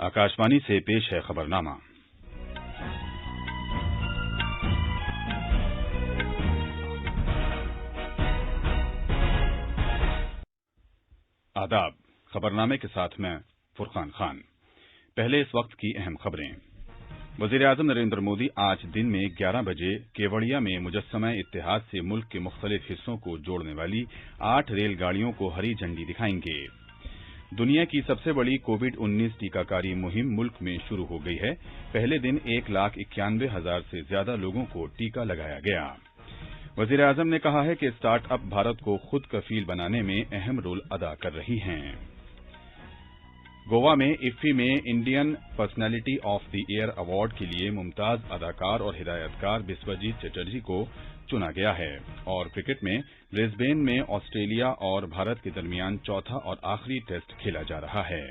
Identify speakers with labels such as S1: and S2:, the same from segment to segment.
S1: आकाशवाणी से पेश है खबरनामा। आदाब। खबरनामे के साथ मैं फुरकान खान। पहले इस वक्त की अहम खबरें। वजीर-ए-आजम नरेंद्र मोदी आज दिन में 11 बजे केवड़िया में मुजस्समा-ए-इत्तेहाद से मुल्क के मुख्तलिफ हिस्सों को जोड़ने वाली 8 रेलगाड़ियों को हरी झंडी दिखाएंगे। दुनिया की सबसे बड़ी कोविड-19 टीकाकारी मुहिम मुल्क में शुरू हो गई है। पहले दिन 1,91,000 से ज्यादा लोगों को टीका लगाया गया। वजीर-ए-आजम ने कहा है कि स्टार्ट अप भारत को खुद कफील बनाने में अहम रोल अदा कर रही हैं। गोवा में इफ्फी में Indian personality of the year award के लिए मुमताज अदाकार और हिदायतकार बिस्वजीत चटर्जी को चुना गया है। और क्रिकेट में ब्रिस्बेन में ऑस्ट्रेलिया और भारत के दरमियान चौथा और आखिरी टेस्ट खेला जा रहा है।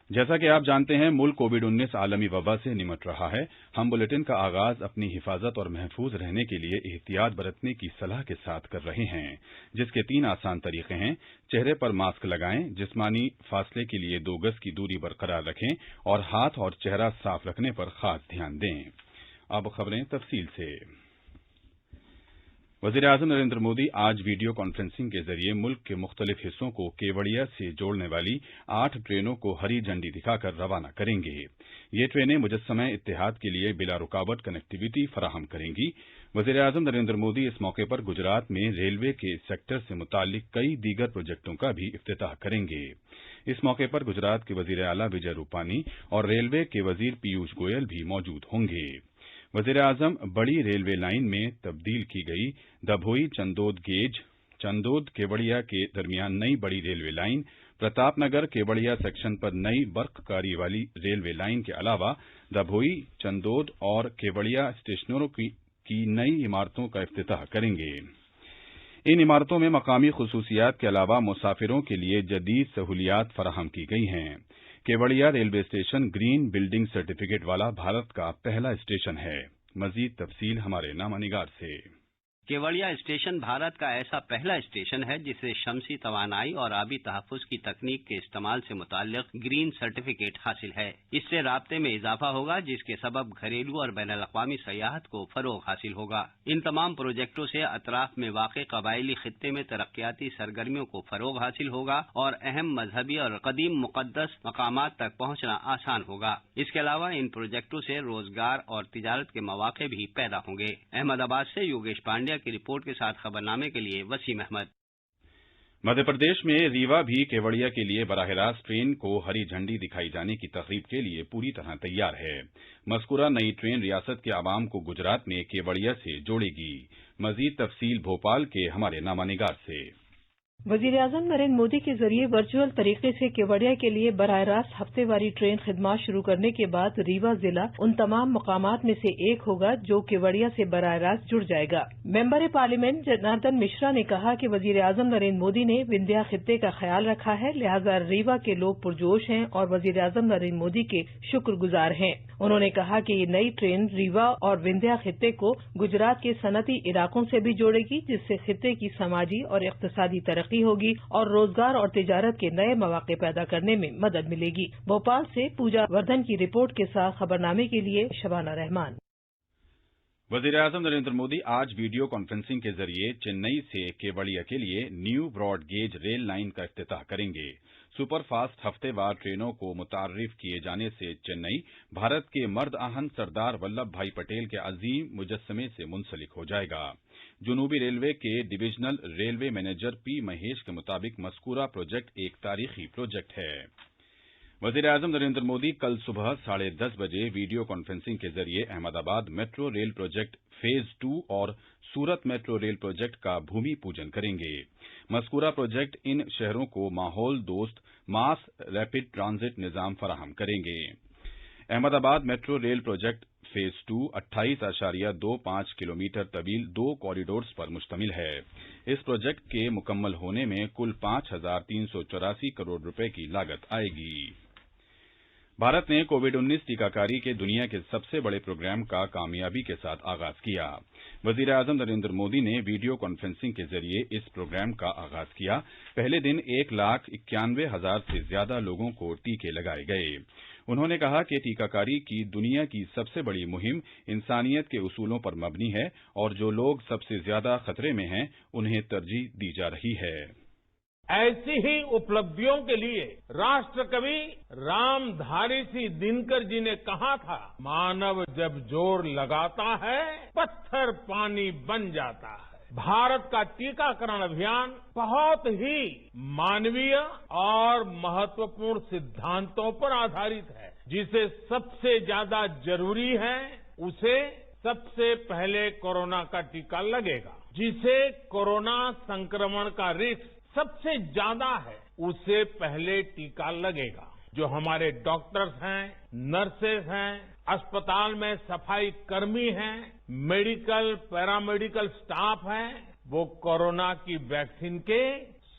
S1: जैसा कि आप जानते हैं, मुल्क कोविड-19 आलमी वबा से निमट रहा है। हम बुलेटिन का आगाज अपनी हिफाजत और महफूज रहने के लिए एहतियात बरतने की सलाह के साथ कर रहे हैं, जिसके 3 आसान तरीके हैं। चेहरे पर मास्क लगाएं, जिस्मानी फासले के लिए 2 गज की दूरी बरकरार रखें और हाथ और चेहरा साफ रखने पर खास ध्यान दें। अब खबरें तफसील से। वजीर-ए-आजम नरेंद्र मोदी आज वीडियो कॉन्फ्रेंसिंग के जरिए मुल्क के मुख्तलिफ हिस्सों को केवड़िया से जोड़ने वाली 8 ट्रेनों को हरी झंडी दिखाकर रवाना करेंगे। ये ट्रेनें मुजस्समा-ए-इत्तेहाद के लिए बिला रुकावट कनेक्टिविटी फराहम करेंगी। वजीर-ए-आजम नरेंद्र मोदी इस मौके पर गुजरात में रेलवे के सेक्टर से मुताल्लिक कई दीगर प्रोजेक्टों का भी इफ्तिताह करेंगे। इस मौके पर गुजरात के वजीर आला विजय रूपानी और रेलवे के वजीर पीयूष गोयल भी मौजूद होंगे। वजीर-ए-आजम बड़ी रेलवे लाइन में तब्दील की गई दभोई चंदोद गेज, चंदोद केवड़िया के दरमियान नई बड़ी railway line, Pratapnagar Kevadia section पर नई बर्ककारी वाली रेलवे लाइन के अलावा दभोई, चंदोद और केवड़िया स्टेशनों की नई इमारतों का इफ्तिताह करेंगे। इन इमारतों में मकामी खुसूसियात के अलावा मुसाफिरों के लिए जदीद सहूलियात फराहम की गई हैं। Kevadia railway station green building certificate वाला भारत का पहला स्टेशन है। मजीद तफसील हमारे नामानिगार से।
S2: केवड़िया स्टेशन भारत का ऐसा पहला स्टेशन है जिसे शमसी तवानाई और आबी तहफ़्फ़ुज़ की तकनीक के इस्तेमाल से मुताल्लिक ग्रीन सर्टिफिकेट हासिल है। इससे राब्ते में इजाफा होगा, जिसके सबब घरेलू और बैनुल-अक़वामी सयाहत को फरोग हासिल होगा। इन तमाम प्रोजेक्टों से अतराफ में वाक़े कबायली खित्ते में तरक्याती सरगर्मियों को फरोग हासिल होगा और अहम मजहबी और कदीम मुक़द्दस मकामात तक पहुंचना आसान होगा। इसके अलावा इन प्रोजेक्टों से रोजगार और तिजारत के मौके भी पैदा होंगे। अहमदाबाद से योगेश पांड्या की रिपोर्ट के साथ खबरनामे के लिए वसीम अहमद।
S1: मध्य प्रदेश में रीवा भी केवड़िया के लिए बराह रास्त ट्रेन को हरी झंडी दिखाई जाने की तकरीब के लिए पूरी तरह तैयार है। मज़कूरा नई ट्रेन रियासत के आवाम को गुजरात में केवड़िया से जोड़ेगी। मजीद तफसील भोपाल के हमारे नामानिगार से।
S3: वजीर-ए-आज़म नरेंद्र मोदी के जरिए वर्चुअल तरीके से केवड़िया के लिए बराह रास्त हफ्तेवारी ट्रेन खिदमत शुरू करने के बाद रीवा जिला उन तमाम मकामात में से एक होगा जो केवड़िया से बराह रास्त जुड़ जाएगा। मेंबर पार्लियामेंट जनार्दन मिश्रा ने कहा कि वजीर-ए-आज़म नरेंद्र मोदी ने विंध्या खित्ते का ख्याल रखा है, लिहाजा रीवा के लोग पुरजोश हैं और वजीर-ए-आज़म नरेंद्र मोदी के शुक्रगुजार हैं। उन्होंने कहा कि ये नई ट्रेन रीवा और विंध्या खित्ते को गुजरात के सनती इलाकों से भी जोड़ेगी, जिससे खित्ते की समाजी और इक़्तिसादी तरक्की होगी और रोजगार और तिजारत के नए मौके पैदा करने में मदद मिलेगी। भोपाल से पूजा वर्धन की रिपोर्ट के साथ खबरनामे के लिए शबाना रहमान।
S1: वजीर-ए-आज़म नरेंद्र मोदी आज वीडियो कॉन्फ्रेंसिंग के जरिए चेन्नई से केवड़िया के लिए new broad gauge rail line का इफ्तिताह करेंगे। सुपर फास्ट हफ्तेवार ट्रेनों को मुतारिफ किए जाने से चेन्नई भारत के मर्द आहन सरदार वल्लभ भाई पटेल के अजीम मुजस्समे से मुंसलिक हो जाएगा। जनूबी रेलवे के divisional railway manager P Mahesh के मुताबिक मज़कूरा प्रोजेक्ट एक तारीखी प्रोजेक्ट है। वज़ीर-ए-आज़म नरेंद्र मोदी कल सुबह 10:30 बजे वीडियो कॉन्फ्रेंसिंग के जरिए Ahmedabad metro rail project phase 2 और सूरत मेट्रो रेल प्रोजेक्ट का भूमि पूजन करेंगे। मज़कूरा प्रोजेक्ट इन शहरों को माहौल दोस्त मास रैपिड ट्रांजिट निज़ाम फराहम करेंगे। Ahmedabad metro rail project phase 2 28.25 kilometre तवील 2 कॉरिडोर्स पर मुश्तमिल है। इस प्रोजेक्ट के मुकम्मल होने में कुल 5,384 करोड़ रुपए की लागत आएगी। भारत ने कोविड-19 टीकाकारी के दुनिया के सबसे बड़े प्रोग्राम का कामयाबी के साथ आगाज किया। वजीर-ए-आजम नरेंद्र मोदी ने वीडियो कॉन्फ्रेंसिंग के जरिए इस प्रोग्राम का आगाज किया। पहले दिन 1,91,000 से ज्यादा लोगों को टीके लगाए गए। उन्होंने कहा कि टीकाकारी की दुनिया की सबसे बड़ी मुहिम इंसानियत के उसूलों पर मबनी है और जो लोग सबसे ज्यादा खतरे में हैं, उन्हें तरजीह दी जा रही है।
S4: ऐसी ही उपलब्धियों के लिए राष्ट्र कवि रामधारी सिंह दिनकर जी ने कहा था, मानव जब जोर लगाता है पत्थर पानी बन जाता है। भारत का टीकाकरण अभियान बहुत ही मानवीय और महत्वपूर्ण सिद्धांतों पर आधारित है। जिसे सबसे ज्यादा जरूरी है उसे सबसे पहले कोरोना का टीका लगेगा। जिसे कोरोना संक्रमण का रिस्क सबसे ज्यादा है उसे पहले टीका लगेगा। जो हमारे डॉक्टर्स हैं, नर्सेस हैं, अस्पताल में सफाई कर्मी हैं, मेडिकल पैरामेडिकल स्टाफ हैं, वो कोरोना की वैक्सीन के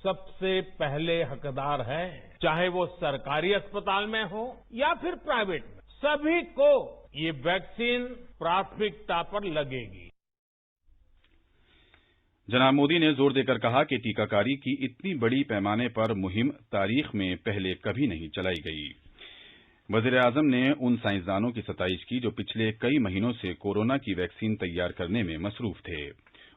S4: सबसे पहले हकदार हैं। चाहे वो सरकारी अस्पताल में हो या फिर प्राइवेट में, सभी को ये वैक्सीन प्राथमिकता पर लगेगी।
S1: जनाब मोदी ने जोर देकर कहा कि टीकाकारी की इतनी बड़ी पैमाने पर मुहिम तारीख में पहले कभी नहीं चलाई गई। वजीर-ए-आजम ने उन साइंसदानों की सताइश की जो पिछले कई महीनों से कोरोना की वैक्सीन तैयार करने में मसरूफ थे।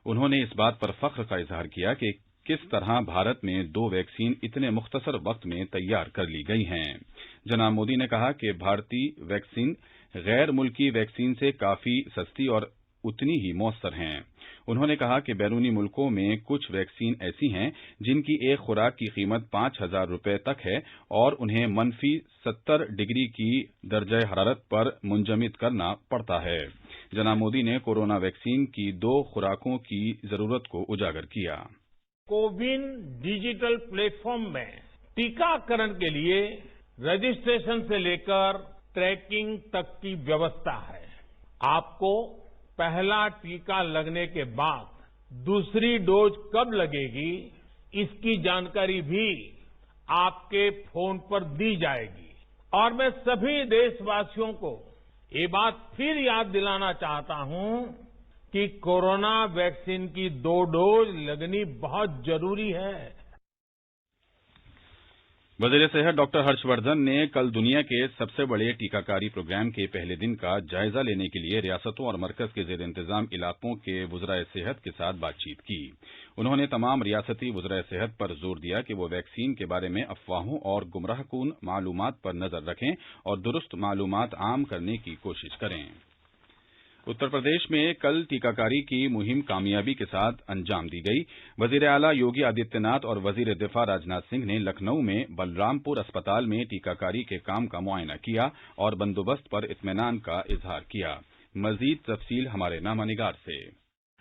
S1: उन्होंने इस बात पर फख्र का इजहार किया कि किस तरह भारत में 2 वैक्सीन इतने मुख्तसर वक्त में तैयार कर ली गई हैं। जनाब मोदी ने कहा कि भारतीय वैक्सीन गैर मुल्की वैक्सीन से काफी सस्ती और उतनी ही मौसर हैं। उन्होंने कहा कि बैरूनी मुल्कों में कुछ वैक्सीन ऐसी हैं जिनकी एक खुराक की कीमत 5,000 रुपए तक है और उन्हें -70 डिग्री की दर्जा हरारत पर मुंजमद करना पड़ता है। जनाब मोदी ने कोरोना वैक्सीन की 2 खुराकों की जरूरत को उजागर किया।
S4: कोविन डिजिटल प्लेटफॉर्म में टीकाकरण के लिए रजिस्ट्रेशन से लेकर ट्रैकिंग तक की व्यवस्था है। आपको पहला टीका लगने के बाद दूसरी डोज कब लगेगी, इसकी जानकारी भी आपके फोन पर दी जाएगी। और मैं सभी देशवासियों को ये बात फिर याद दिलाना चाहता हूं कि कोरोना वैक्सीन की 2 डोज लगनी बहुत जरूरी है।
S1: वजीर सेहत डॉक्टर हर्षवर्धन ने कल दुनिया के सबसे बड़े टीकाकारी प्रोग्राम के पहले दिन का जायजा लेने के लिए रियासतों और मरकज के जेर इंतजाम इलाकों के वुज़राए सेहत के साथ बातचीत की। उन्होंने तमाम रियासती वुज़राए सेहत पर जोर दिया कि वो वैक्सीन के बारे में अफवाहों और गुमराहकुन मालूमात पर नजर रखें और दुरुस्त मालूमात आम करने की कोशिश करें। उत्तर प्रदेश में कल टीकाकारी की मुहिम कामयाबी के साथ अंजाम दी गई। वजीर आला योगी आदित्यनाथ और वजीर दिफा राजनाथ सिंह ने लखनऊ में बलरामपुर अस्पताल में टीकाकारी के काम का मुआयना किया और बंदोबस्त पर इत्मीनान का इजहार किया। मजीद तफसील हमारे नामानिगार से।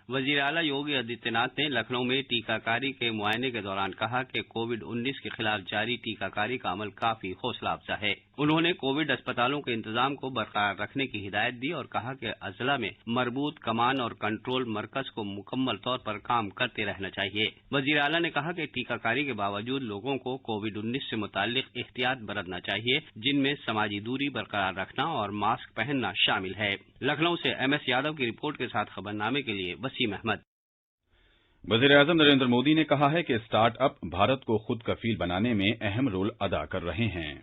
S2: वजीर आला योगी आदित्यनाथ ने लखनऊ में टीकाकारी के मुआयने के दौरान कहा कि कोविड-19 के खिलाफ जारी टीकाकारी का अमल काफी हौसला अफजा है। उन्होंने कोविड अस्पतालों के इंतजाम को बरकरार रखने की हिदायत दी और कहा कि अजला में मरबूत कमान और कंट्रोल मरकज को मुकम्मल तौर पर काम करते रहना चाहिए। वजीर आला ने कहा कि टीकाकारी के बावजूद लोगों को कोविड-19 से मुताल्लिक एहतियात बरतना चाहिए, जिनमें समाजी दूरी बरकरार रखना और मास्क पहनना शामिल है। लखनऊ से MS यादव की रिपोर्ट के साथ खबरनामे के लिए वसीम अहमद।
S1: वज़ीर-ए-आज़म नरेंद्र मोदी ने कहा है कि स्टार्ट अप भारत को खुद कफील बनाने में अहम रोल अदा कर रहे हैं।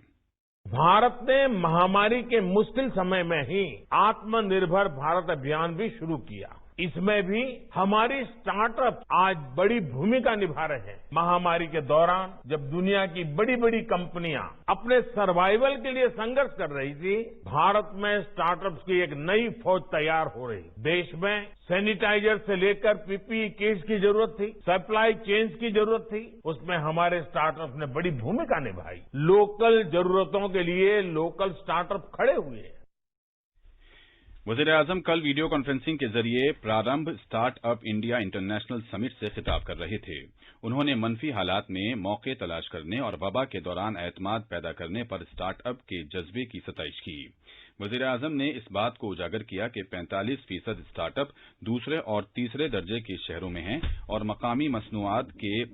S4: भारत ने महामारी के मुश्किल समय में ही आत्मनिर्भर भारत अभियान भी शुरू किया। इसमें भी हमारी स्टार्टअप आज बड़ी भूमिका निभा रहे हैं। महामारी के दौरान जब दुनिया की बड़ी बड़ी कंपनियां अपने सर्वाइवल के लिए संघर्ष कर रही थी, भारत में स्टार्टअप्स की एक नई फौज तैयार हो रही। देश में सैनिटाइजर से लेकर PPE किट्स की जरूरत थी, सप्लाई चेन्स की जरूरत थी, उसमें हमारे स्टार्टअप ने बड़ी भूमिका निभाई। लोकल जरूरतों के लिए लोकल स्टार्टअप खड़े हुए।
S1: वज़ीर-ए-आज़म कल वीडियो कॉन्फ्रेंसिंग के जरिए प्रारंभ start up India international summit से खिताब कर रहे थे। उन्होंने मनफी हालात में मौके तलाश करने और वबा के दौरान एतमाद पैदा करने पर स्टार्ट अप के जज्बे की सताइश की। वज़ीर-ए-आज़म ने इस बात को उजागर किया कि 45% स्टार्टअप दूसरे और तीसरे दर्जे के शहरों में हैं और मकामी मसनूआत के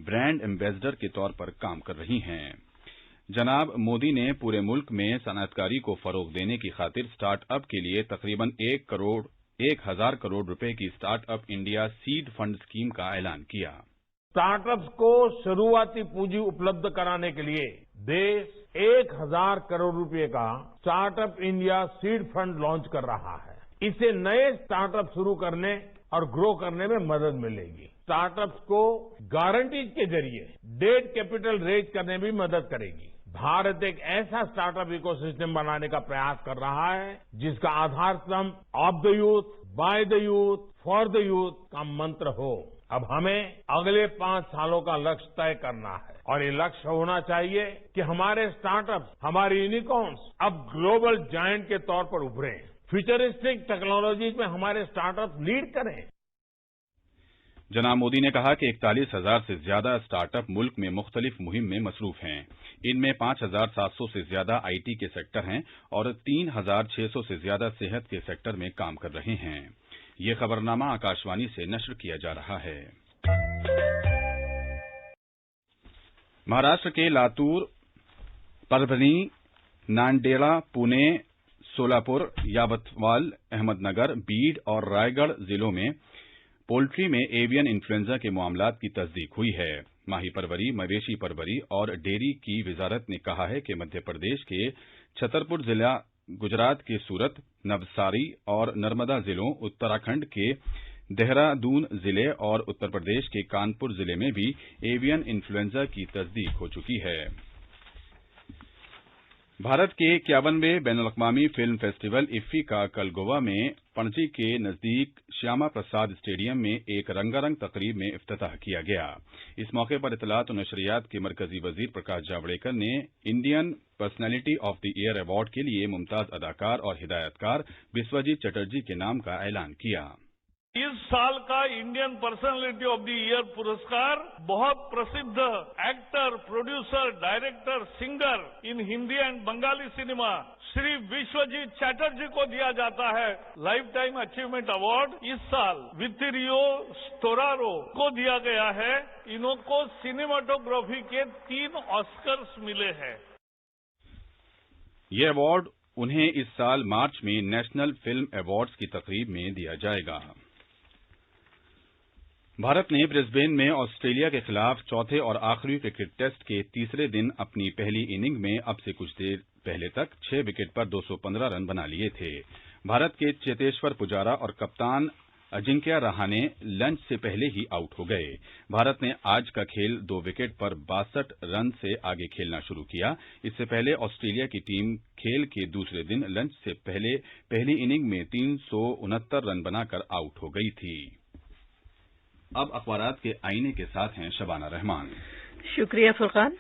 S1: ब्रांड एम्बेसडर के तौर पर काम कर रही हैं। जनाब मोदी ने पूरे मुल्क में सनअतकारी को फरोग देने की खातिर स्टार्ट अप के लिए तकरीबन 1,000 करोड़ रुपए की start up India seed fund scheme का ऐलान किया।
S4: स्टार्टअप्स को शुरुआती पूंजी उपलब्ध कराने के लिए देश 1,000 करोड़ रुपए का startup India seed fund launch कर रहा है। इससे नए स्टार्टअप शुरू करने और ग्रो करने में मदद मिलेगी। स्टार्टअप्स को गारंटीज के जरिए डेट कैपिटल रेज करने में भी मदद करेगी। भारत एक ऐसा स्टार्टअप इकोसिस्टम बनाने का प्रयास कर रहा है जिसका आधार स्तंभ of the youth, by the youth, for the youth का मंत्र हो। अब हमें अगले 5 सालों का लक्ष्य तय करना है और ये लक्ष्य होना चाहिए कि हमारे स्टार्टअप, हमारी यूनिकॉर्न्स अब ग्लोबल जायंट के तौर पर उभरें, फ्यूचरिस्टिक टेक्नोलॉजीज में हमारे स्टार्टअप लीड करें।
S1: जनाब मोदी ने कहा कि 41,000 से ज्यादा स्टार्टअप मुल्क में मुख्तलिफ मुहिम में मसरूफ हैं। इनमें 5,700 से ज्यादा आईटी के सेक्टर हैं और 3,600 से ज्यादा सेहत के सेक्टर में काम कर रहे हैं। ये खबरनामा आकाशवाणी से नश्र किया जा रहा है। महाराष्ट्र के लातूर, परभनी, नांदेड़, पुणे, सोलापुर, यावतमाल, अहमदनगर, बीड और रायगढ़ जिलों में पोल्ट्री में एवियन इन्फ्लुएंजा के मामलात की तस्दीक हुई है। माही परवरी, मवेशी परवरी और डेयरी की वजारत ने कहा है कि मध्य प्रदेश के छतरपुर जिला, गुजरात के सूरत, नवसारी और नर्मदा जिलों, उत्तराखंड के देहरादून जिले और उत्तर प्रदेश के कानपुर जिले में भी एवियन इन्फ्लुएंजा की तस्दीक हो चुकी है। भारत के 51वें बैनुल-अक़वामी फिल्म फेस्टिवल इफ्फी का कल गोवा में पणजी के नजदीक श्यामा प्रसाद स्टेडियम में एक रंगारंग तकरीब में इफ्तिताह किया गया। इस मौके पर इत्तलात और नशरियात के मरकजी वजीर प्रकाश जावड़ेकर ने Indian personality of the year award के लिए मुमताज अदाकार और हिदायतकार बिस्वजीत चटर्जी के नाम का ऐलान किया।
S5: इस साल का Indian personality of the year पुरस्कार बहुत प्रसिद्ध actor, producer, director, singer in Hindi and Bengali cinema Shri Biswajit Chatterjee को दिया जाता है। लाइफ टाइम अचीवमेंट अवार्ड इस साल वित्तिरियो स्टोरारो को दिया गया है। इनको सिनेमाटोग्राफी के 3 ऑस्कर्स मिले हैं।
S1: ये अवार्ड उन्हें इस साल मार्च में नेशनल फिल्म अवार्ड्स की तकरीब में दिया जाएगा। भारत ने ब्रिस्बेन में ऑस्ट्रेलिया के खिलाफ चौथे और आखिरी क्रिकेट टेस्ट के तीसरे दिन अपनी पहली इनिंग में अब से कुछ देर पहले तक 6 विकेट पर 215 रन बना लिए थे। भारत के चेतेश्वर पुजारा और कप्तान अजिंक्य रहाणे लंच से पहले ही आउट हो गए। भारत ने आज का खेल 2 विकेट पर 62 रन से आगे खेलना शुरू किया। इससे पहले ऑस्ट्रेलिया की टीम खेल के दूसरे दिन लंच से पहले पहली इनिंग में 369 रन बनाकर आउट हो गई थी। अब अखबारात के आईने के साथ हैं शबाना रहमान।
S3: शुक्रिया फुरकान।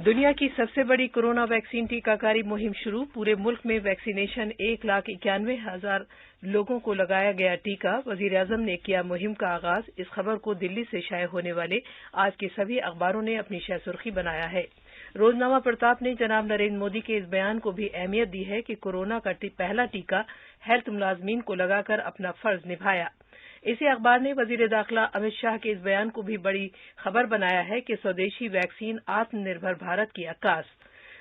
S3: दुनिया की सबसे बड़ी कोरोना वैक्सीन टीकाकारी मुहिम शुरू। पूरे मुल्क में वैक्सीनेशन 1,91,000 लोगों को लगाया गया टीका। वजीर-ए-आजम ने किया मुहिम का आगाज। इस खबर को दिल्ली से शाये होने वाले आज के सभी अखबारों ने अपनी शाह सुर्खी बनाया है। रोजनामा प्रताप ने जनाब नरेंद्र मोदी के इस बयान को भी अहमियत दी है कि कोरोना का पहला टीका हेल्थ मुलाजमीन को लगाकर अपना फर्ज निभाया। इसी अखबार ने वजीर दाखिला अमित शाह के इस बयान को भी बड़ी खबर बनाया है कि स्वदेशी वैक्सीन आत्मनिर्भर भारत की अक्कास।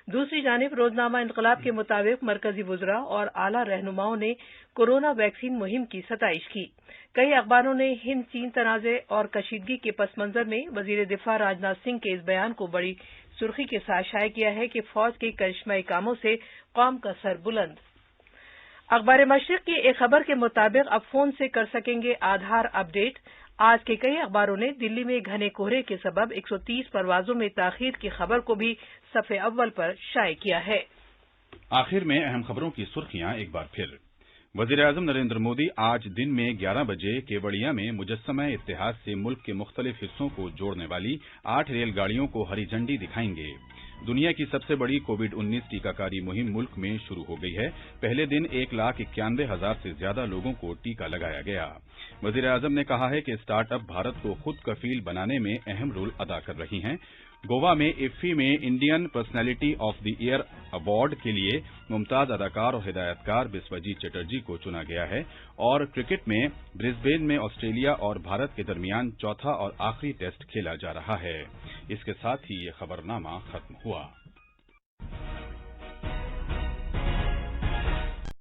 S3: दूसरी जानिब रोजनामा इंकलाब के मुताबिक मरकजी वुज़रा और आला रहनुमाओं ने कोरोना वैक्सीन मुहिम की सताइश की। कई अखबारों ने हिंद चीन तनाज़े और कशीदगी के पस मंजर में वजीर दिफा राजनाथ सिंह के इस बयान को बड़ी सुर्खी के साथ शाये किया है कि फौज के करिश्माई कामों से कौम का सर बुलंद। अखबार मशरिक की एक खबर के मुताबिक अब फोन से कर सकेंगे आधार अपडेट। आज के कई अखबारों ने दिल्ली में घने कोहरे के सबब 130 परवाजों में ताखीर की खबर को भी सफ़े अव्वल पर शाये किया है।
S1: आखिर में अहम खबरों की सुर्खियां एक बार फिर। वज़ीर-ए-आज़म नरेंद्र मोदी आज दिन में 11 बजे केवड़िया में मुजस्समा-ए-इत्तेहाद से मुल्क के मुख्तलिफ हिस्सों को जोड़ने वाली 8 रेलगाड़ियों को हरी झंडी दिखाएंगे। दुनिया की सबसे बड़ी कोविड-19 टीकाकारी मुहिम मुल्क में शुरू हो गई है। पहले दिन 1,91,000 से ज्यादा लोगों को टीका लगाया गया। वज़ीर-ए-आज़म ने कहा है कि स्टार्टअप भारत को खुद कफील बनाने में अहम रोल अदा कर रही हैं। गोवा में इफ्फी में Indian personality of the year award के लिए मुमताज अदाकार और हिदायतकार बिस्वजीत चटर्जी को चुना गया है और क्रिकेट में ब्रिस्बेन में ऑस्ट्रेलिया और भारत के दरमियान चौथा और आखिरी टेस्ट खेला जा रहा है। इसके साथ ही ये खबरनामा खत्म हुआ।